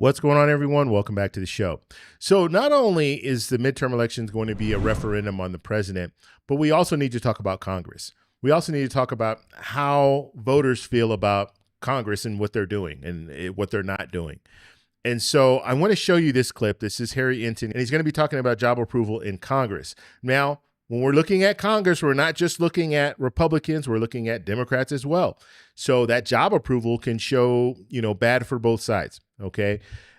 What's going on, everyone? Welcome back to the show. So not only is the midterm elections going to be a referendum on the president, but we also need to talk about Congress. We also need to talk about how voters feel about Congress and what they're doing and what they're not doing. And so I want to show you this clip. This is Harry Enton, and he's going to be talking about job approval in Congress. Now, when we're looking at Congress, we're not just looking at Republicans, we're looking at Democrats as well. So that job approval can show, bad for both sides. Okay.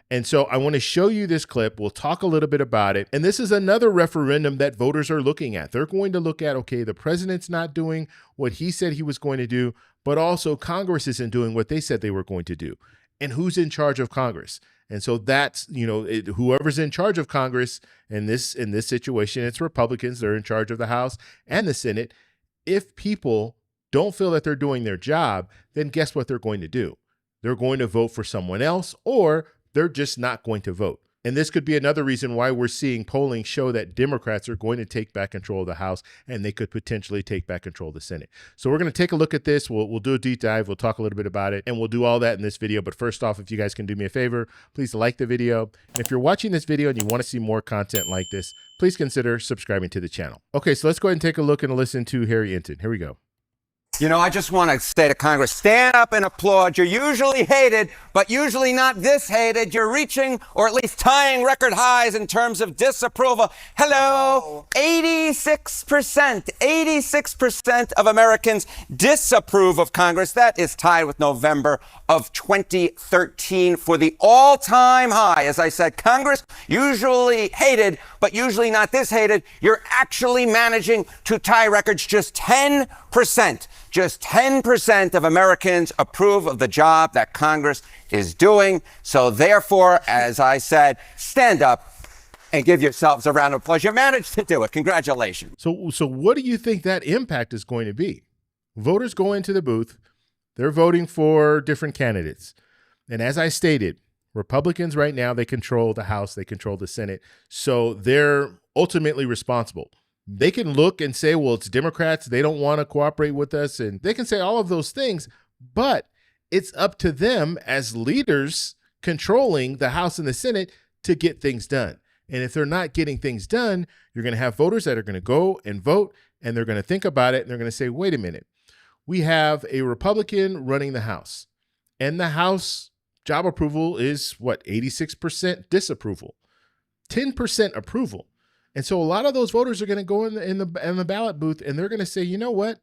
And so I want to show you this clip. We'll talk a little bit about it. And this is another referendum that voters are looking at. They're going to look at, okay, the president's not doing what he said he was going to do, but also Congress isn't doing what they said they were going to do. And who's in charge of Congress? And so that's, whoever's in charge of Congress in this situation, it's Republicans. They're in charge of the House and the Senate. If people don't feel that they're doing their job, then guess what they're going to do? They're going to vote for someone else, or they're just not going to vote. And this could be another reason why we're seeing polling show that Democrats are going to take back control of the House, and they could potentially take back control of the Senate. So we're going to take a look at this. We'll do a deep dive. We'll talk a little bit about it, and we'll do all that in this video. But first off, if you guys can do me a favor, please like the video. And if you're watching this video and you want to see more content like this, please consider subscribing to the channel. Okay, so let's go ahead and take a look and listen to Harry Enton. Here we go. I just want to say to Congress, stand up and applaud. You're usually hated, but usually not this hated. You're reaching, or at least tying, record highs in terms of disapproval. Hello, 86% of Americans disapprove of Congress. That is tied with November of 2013 for the all-time high. As I said, Congress, usually hated, but usually not this hated. You're actually managing to tie records. Just 10%. Just 10% of Americans approve of the job that Congress is doing. So therefore, as I said, stand up and give yourselves a round of applause. You managed to do it. Congratulations. So what do you think that impact is going to be? Voters go into the booth. They're voting for different candidates. And as I stated, Republicans right now, they control the House, they control the Senate. So they're ultimately responsible. They can look and say, well, it's Democrats. They don't want to cooperate with us. And they can say all of those things, but it's up to them as leaders controlling the House and the Senate to get things done. And if they're not getting things done, you're going to have voters that are going to go and vote, and they're going to think about it. And they're going to say, wait a minute, we have a Republican running the House, and the House job approval is what, 86% disapproval, 10% approval. And so a lot of those voters are going to go in the ballot booth, and they're going to say, you know what?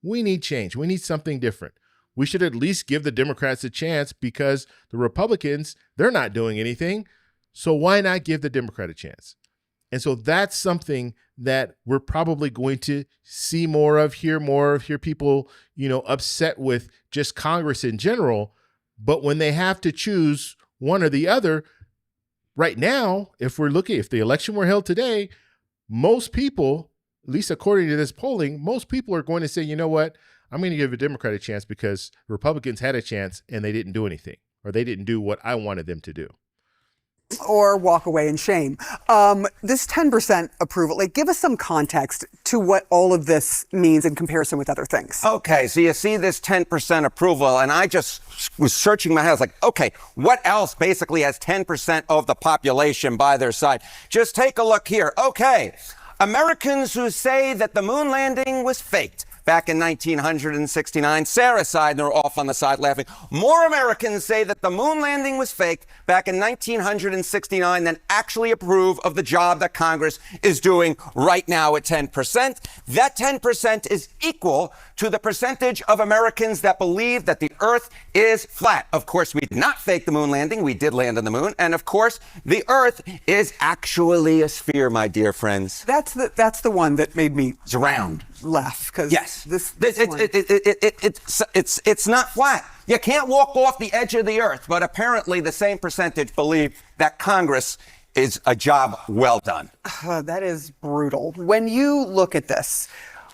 We need change. We need something different. We should at least give the Democrats a chance because the Republicans, they're not doing anything. So why not give the Democrat a chance? And so that's something that we're probably going to see more of, hear people, upset with just Congress in general. But when they have to choose one or the other, right now, if the election were held today, most people, at least according to this polling, most people are going to say, you know what, I'm going to give a Democrat a chance because Republicans had a chance and they didn't do anything, or they didn't do what I wanted them to do. Or walk away in shame. This 10% approval, give us some context to what all of this means in comparison with other things. Okay, so you see this 10% approval, and I just was searching my head. I was like, okay, what else basically has 10% of the population by their side? Just take a look here. Okay, Americans who say that the moon landing was faked back in 1969. Sarah's side, and they're off on the side laughing. More Americans say that the moon landing was faked back in 1969 than actually approve of the job that Congress is doing right now at 10%. That 10% is equal to the percentage of Americans that believe that the Earth is flat. Of course, we did not fake the moon landing. We did land on the moon. And of course, the Earth is actually a sphere, my dear friends. That's the one that made me It's round. laugh. Because yes, it's not flat. You can't walk off the edge of the Earth, but apparently the same percentage believe that Congress is a job well done. That is brutal. When you look at this,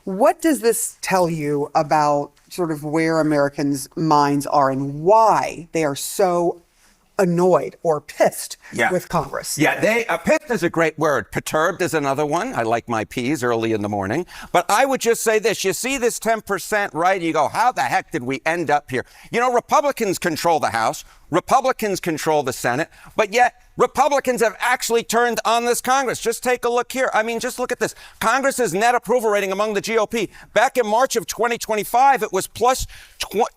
what does this tell you about sort of where Americans' minds are and why they are so annoyed or pissed with Congress? Yeah, pissed is a great word. Perturbed is another one. I like my peas early in the morning. But I would just say this. You see this 10%, right? You go, how the heck did we end up here? You know, Republicans control the House. Republicans control the Senate, but yet Republicans have actually turned on this Congress. Just take a look here. I mean, just look at this. Congress's net approval rating among the GOP. Back in March of 2025, it was plus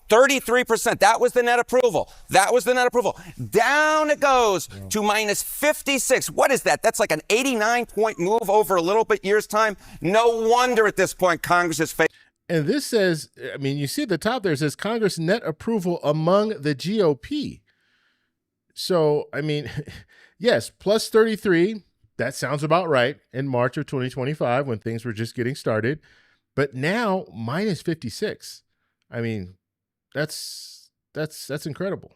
33%. That was the net approval. That was the net approval. Down it goes to minus 56. What is that? That's like an 89-point move over a little bit years' time. No wonder at this point Congress is facing. And this says, I mean, you see at the top there, it says Congress net approval among the GOP. So, I mean, yes, plus 33, that sounds about right in March of 2025 when things were just getting started. But now minus 56. I mean, that's incredible.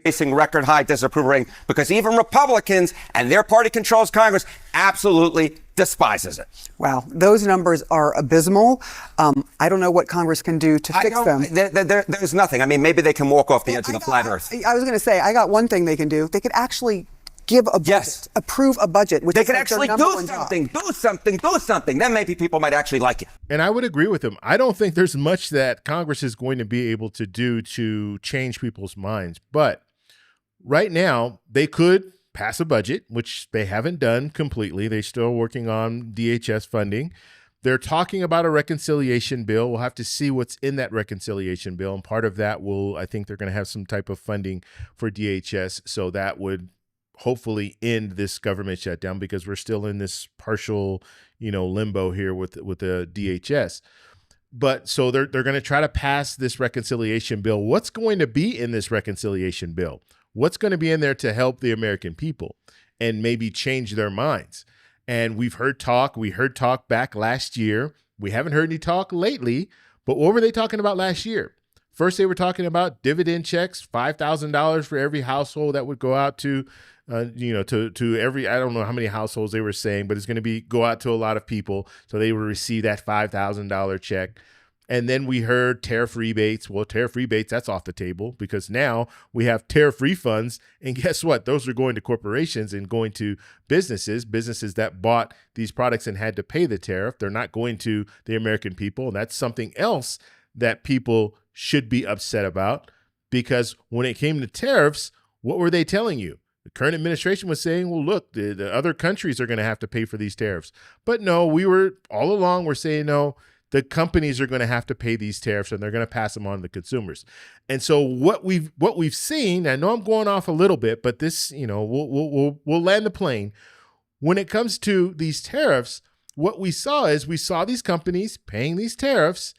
Facing record high disapproval rating because even Republicans and their party controls Congress absolutely despises it. Wow, those numbers are abysmal. I don't know what Congress can do to fix them. There's nothing. I mean, maybe they can walk off the edge of the flat earth. I was going to say, I got one thing they can do. They could actually give a budget, approve a budget. Which they is could like actually do something. Then maybe people might actually like it. And I would agree with him. I don't think there's much that Congress is going to be able to do to change people's minds. But right now, they could pass a budget, which they haven't done completely. They're still working on DHS funding. They're talking about a reconciliation bill. We'll have to see what's in that reconciliation bill. And part of that I think they're going to have some type of funding for DHS. So that would hopefully end this government shutdown because we're still in this partial, limbo here with the DHS. But so they're going to try to pass this reconciliation bill. What's going to be in this reconciliation bill? What's going to be in there to help the American people and maybe change their minds? And we heard talk back last year. We haven't heard any talk lately, but what were they talking about last year? First, they were talking about dividend checks, $5,000 for every household that would go out to every, I don't know how many households they were saying, but it's going to go out to a lot of people. So they would receive that $5,000 check. And then we heard tariff rebates. Well, tariff rebates, that's off the table because now we have tariff refunds. And guess what? Those are going to corporations and going to businesses that bought these products and had to pay the tariff. They're not going to the American people. And that's something else that people should be upset about because when it came to tariffs, what were they telling you? The current administration was saying, well, look, the other countries are going to have to pay for these tariffs. But no, all along we're saying, no, the companies are going to have to pay these tariffs and they're going to pass them on to consumers. And so what we've seen, I know I'm going off a little bit, but this, we'll land the plane. When it comes to these tariffs, what we saw these companies paying these tariffs,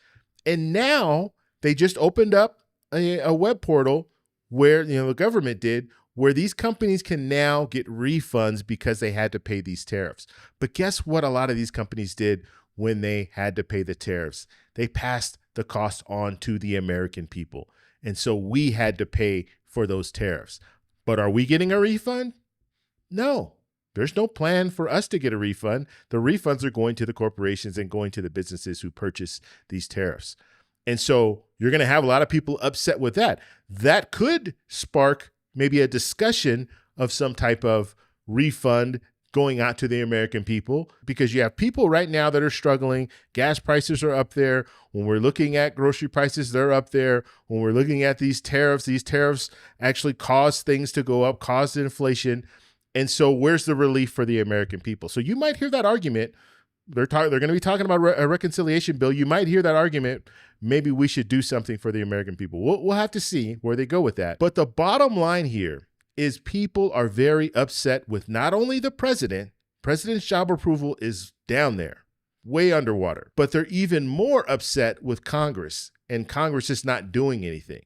and now they just opened up a web portal where, the government did, where these companies can now get refunds because they had to pay these tariffs. But guess what a lot of these companies did when they had to pay the tariffs? They passed the cost on to the American people. And so we had to pay for those tariffs. But are we getting a refund? No. There's no plan for us to get a refund. The refunds are going to the corporations and going to the businesses who purchase these tariffs. And so you're going to have a lot of people upset with that. That could spark maybe a discussion of some type of refund going out to the American people, because you have people right now that are struggling. Gas prices are up there. When we're looking at grocery prices, they're up there. When we're looking at these tariffs actually cause things to go up, cause inflation. And so where's the relief for the American people? So you might hear that argument. They're going to be talking about a reconciliation bill. You might hear that argument. Maybe we should do something for the American people. We'll have to see where they go with that. But the bottom line here is people are very upset with not only the president. President's job approval is down there, way underwater, but they're even more upset with Congress, and Congress is not doing anything.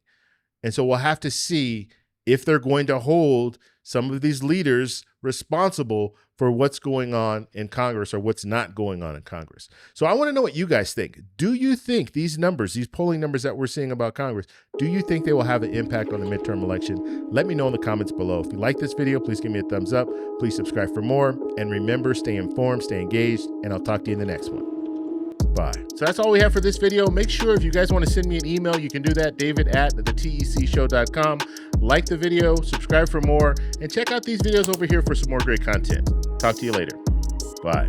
And so we'll have to see if they're going to hold some of these leaders responsible for what's going on in Congress or what's not going on in Congress. So I want to know what you guys think. Do you think these numbers, these polling numbers that we're seeing about Congress, do you think they will have an impact on the midterm election? Let me know in the comments below. If you like this video, please give me a thumbs up. Please subscribe for more. And remember, stay informed, stay engaged, and I'll talk to you in the next one. Bye. So that's all we have for this video. Make sure if you guys want to send me an email, you can do that, david@thetecshow.com. Like the video, subscribe for more, and check out these videos over here for some more great content. Talk to you later. Bye.